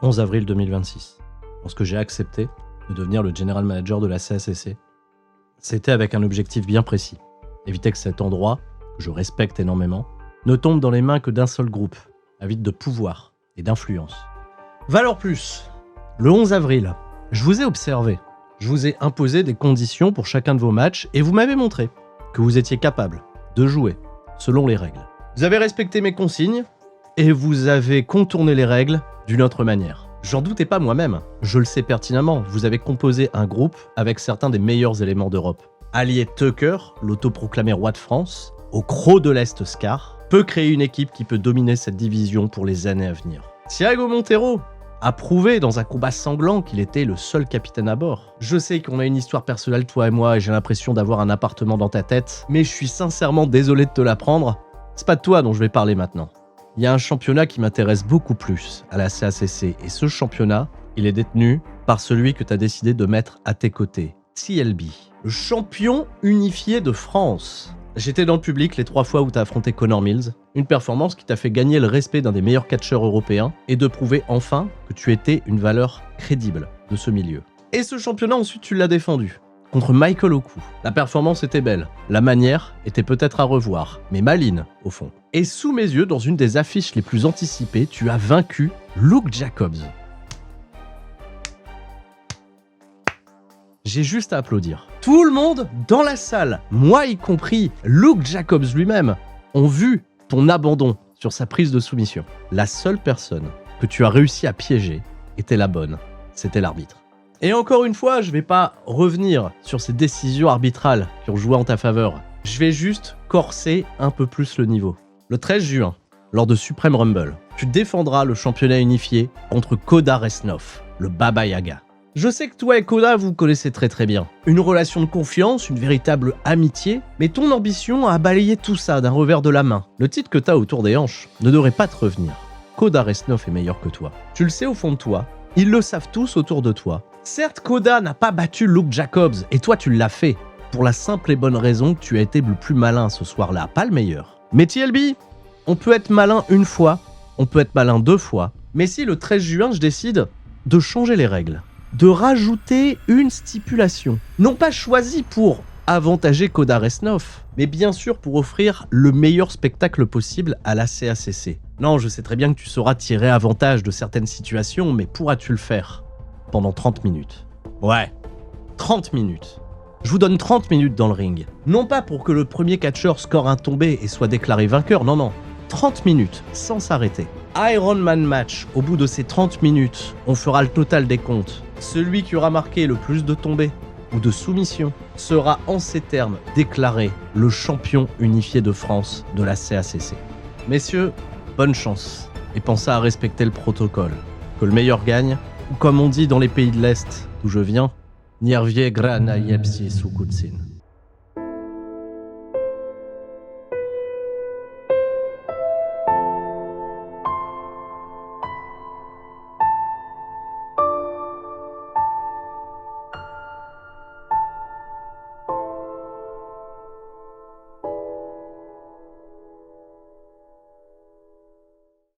11 avril 2026, lorsque j'ai accepté de devenir le general manager de la CACC. C'était avec un objectif bien précis, éviter que cet endroit, que je respecte énormément, ne tombe dans les mains que d'un seul groupe, avide de pouvoir et d'influence. Valeur Plus, le 11 avril, je vous ai observé, je vous ai imposé des conditions pour chacun de vos matchs et vous m'avez montré que vous étiez capable de jouer selon les règles. Vous avez respecté mes consignes et vous avez contourné les règles d'une autre manière. J'en doutais pas moi-même, je le sais pertinemment, vous avez composé un groupe avec certains des meilleurs éléments d'Europe. Allié Tucker, l'autoproclamé roi de France, au croc de l'Est Scar, peut créer une équipe qui peut dominer cette division pour les années à venir. Thiago Montero a prouvé dans un combat sanglant qu'il était le seul capitaine à bord. Je sais qu'on a une histoire personnelle, toi et moi, et j'ai l'impression d'avoir un appartement dans ta tête, mais je suis sincèrement désolé de te l'apprendre. C'est pas de toi dont je vais parler maintenant. Il y a un championnat qui m'intéresse beaucoup plus à la CACC, et ce championnat, il est détenu par celui que tu as décidé de mettre à tes côtés, TLB, le champion unifié de France. J'étais dans le public les 3 fois où tu as affronté Connor Mills, une performance qui t'a fait gagner le respect d'un des meilleurs catcheurs européens et de prouver enfin que tu étais une valeur crédible de ce milieu. Et ce championnat, ensuite, tu l'as défendu contre Michael Oku. La performance était belle, la manière était peut-être à revoir, mais maligne au fond. Et sous mes yeux, dans une des affiches les plus anticipées, tu as vaincu Luke Jacobs. J'ai juste à applaudir. Tout le monde dans la salle, moi y compris, Luke Jacobs lui-même, ont vu ton abandon sur sa prise de soumission. La seule personne que tu as réussi à piéger était la bonne, c'était l'arbitre. Et encore une fois, je vais pas revenir sur ces décisions arbitrales qui ont joué en ta faveur. Je vais juste corser un peu plus le niveau. Le 13 juin, lors de Supreme Rumble, tu défendras le championnat unifié contre Koda Resnov, le Baba Yaga. Je sais que toi et Koda, vous connaissez très bien. Une relation de confiance, une véritable amitié, mais ton ambition a balayé tout ça d'un revers de la main. Le titre que t'as autour des hanches ne devrait pas te revenir. Koda Resnov est meilleur que toi. Tu le sais au fond de toi, ils le savent tous autour de toi. Certes, Koda n'a pas battu Luke Jacobs, et toi tu l'as fait, pour la simple et bonne raison que tu as été le plus malin ce soir-là, pas le meilleur. Mais TLB, on peut être malin une fois, on peut être malin 2 fois, mais si le 13 juin je décide de changer les règles, de rajouter une stipulation, non pas choisie pour avantager Koda Resnov, mais bien sûr pour offrir le meilleur spectacle possible à la CACC. Non, je sais très bien que tu sauras tirer avantage de certaines situations, mais pourras-tu le faire pendant 30 minutes? Ouais, 30 minutes. Je vous donne 30 minutes dans le ring. Non pas pour que le premier catcheur score un tombé et soit déclaré vainqueur, non. 30 minutes, sans s'arrêter. Iron Man match, au bout de ces 30 minutes, on fera le total des comptes. Celui qui aura marqué le plus de tombées ou de soumissions sera en ces termes déclaré le champion unifié de France de la CACC. Messieurs, bonne chance et pensez à respecter le protocole. Que le meilleur gagne, ou comme on dit dans les pays de l'Est d'où je viens, Nierwie gra na jebsie sukutsin.